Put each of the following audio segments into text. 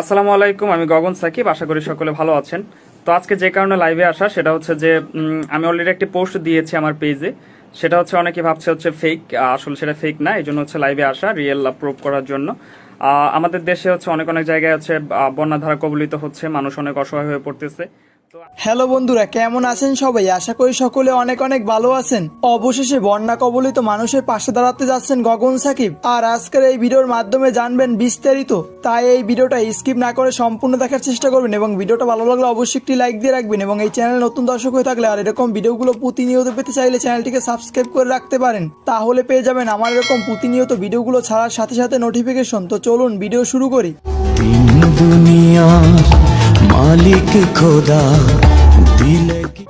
আসসালামু আলাইকুম, আমি গগন সাকিব। আশা করি সকলে ভালো আছেন। তো আজকে যে কারণে লাইভে আসা সেটা হচ্ছে যে আমি অলরেডি একটি পোস্ট দিয়েছি আমার পেজে। সেটা হচ্ছে অনেকে ভাবছে হচ্ছে ফেক, আসলে সেটা ফেক না। এই জন্য হচ্ছে লাইভে আসা, রিয়েল প্রুভ করার জন্য। আমাদের দেশে হচ্ছে অনেক অনেক জায়গায় হচ্ছে বন্যা ধারা কবলিত হচ্ছে, মানুষ অনেক অসহায় হয়ে পড়তেছে। হ্যালো বন্ধুরা, কেমন আছেন সবাই? আশা করি সকলে অনেক অনেক ভালো আছেন। অবশেষে বন্যা কবলিত মানুষের পাশে দাঁড়াতে যাচ্ছেন গগন সাকিব। আর আজকের এই ভিডিওর মাধ্যমে জানবেন বিস্তারিত। তাই এই ভিডিওটা স্কিপ না করে সম্পূর্ণ দেখার চেষ্টা করবেন এবং ভিডিওটা ভালো লাগলে অবশ্যই একটি লাইক দিয়ে রাখবেন। এবং এই চ্যানেল নতুন দর্শক হয়ে থাকলে আর এরকম ভিডিওগুলো প্রতিনিয়ত পেতে চাইলে চ্যানেলটিকে সাবস্ক্রাইব করে রাখতে পারেন। তাহলে পেয়ে যাবেন আমার এরকম প্রতিনিয়ত ভিডিওগুলো ছাড়ার সাথে সাথে নোটিফিকেশন। তো চলুন ভিডিও শুরু করি। মালিক খোদা।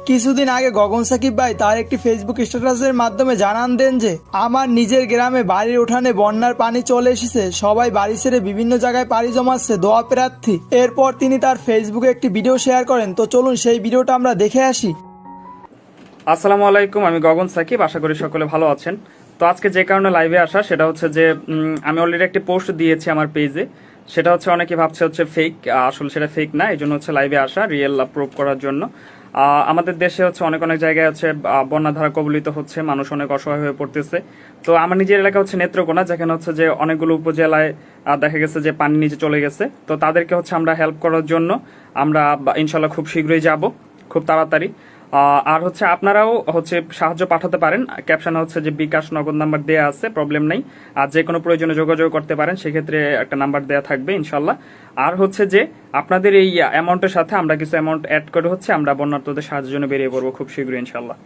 কিছুদিন আগে গগন সাকিব ভাই তার একটি ফেসবুক স্ট্যাটাসের মাধ্যমে জানান দেন যে আমার নিজের গ্রামে বাড়ির উঠানে বন্যার পানি চলে এসেছে, সবাই বাড়ি ছেড়ে বিভিন্ন জায়গায় পাড়ি জমাচ্ছে, দোয়া প্রার্থী। এরপর তিনি তার ফেসবুকে একটি ভিডিও শেয়ার করেন। তো চলুন সেই ভিডিওটা আমরা দেখে আসি। আসসালামু আলাইকুম, আমি গগন সাকিব। আশা করি সকলে ভালো আছেন। তো আজকে যে কারণে লাইভে আসা সেটা হচ্ছে যে আমি অলরেডি একটি পোস্ট দিয়েছি আমার পেজে। সেটা হচ্ছে অনেকে ভাবছে হচ্ছে ফেক, আসলে সেটা ফেক না। এই জন্য হচ্ছে লাইভে আসা, রিয়েল প্রুভ করার জন্য। আমাদের দেশে হচ্ছে অনেক অনেক জায়গায় হচ্ছে বন্যা ধারা কবলিত হচ্ছে, মানুষ অনেক অসহায় হয়ে পড়তেছে। তো আমার নিজের এলাকা হচ্ছে নেত্রকোনা, যেখানে হচ্ছে যে অনেকগুলো উপজেলায় দেখা গেছে যে পানি নিচে চলে গেছে। তো তাদেরকে হচ্ছে আমরা হেল্প করার জন্য আমরা ইনশাল্লাহ খুব শীঘ্রই যাব, খুব তাড়াতাড়ি। আর হচ্ছে আপনারাও হচ্ছে সাহায্য পাঠাতে পারেন। ক্যাপশনে হচ্ছে যে বিকাশ নগদ নাম্বার দেওয়া আছে, প্রবলেম নেই। আর যে কোনো প্রয়োজনে যোগাযোগ করতে পারেন, সেক্ষেত্রে একটা নাম্বার দেওয়া থাকবে ইনশাল্লাহ। আর হচ্ছে যে আপনাদের এই অ্যামাউন্টের সাথে আমরা কিছু অ্যামাউন্ট অ্যাড করে হচ্ছে আমরা বন্যার্থদের সাহায্যের জন্য বেরিয়ে পড়বো খুব শীঘ্রই ইনশাল্লাহ।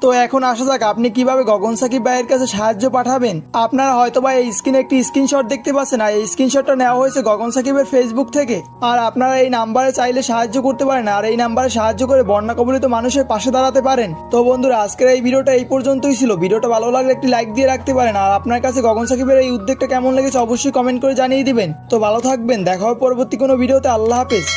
তো এখন আসা যাক আপনি কিভাবে গগন সাকিব ভাইয়ের কাছে সাহায্য পাঠাবেন। আপনারা হয়তো বা এই স্ক্রিনে একটি স্ক্রিনশট দেখতে পাচ্ছেন, আর এই স্ক্রিনশটটা নেওয়া হয়েছে গগন সাকিবের ফেসবুক থেকে। আর আপনারা এই নাম্বারে চাইলে সাহায্য করতে পারেন, আর এই নাম্বারে সাহায্য করে বন্যা কবলিত মানুষের পাশে দাঁড়াতে পারেন। তো বন্ধুরা, আজকের এই ভিডিওটা এই পর্যন্তই ছিল। ভিডিওটা ভালো লাগলে একটি লাইক দিয়ে রাখতে পারেন। আর আপনার কাছে গগন সাকিবের এই উদ্যোগটা কেমন লেগেছে অবশ্যই কমেন্ট করে জানিয়ে দিবেন। তো ভালো থাকবেন, দেখা হবে পরবর্তী কোনো ভিডিওতে। আল্লাহ হাফেজ।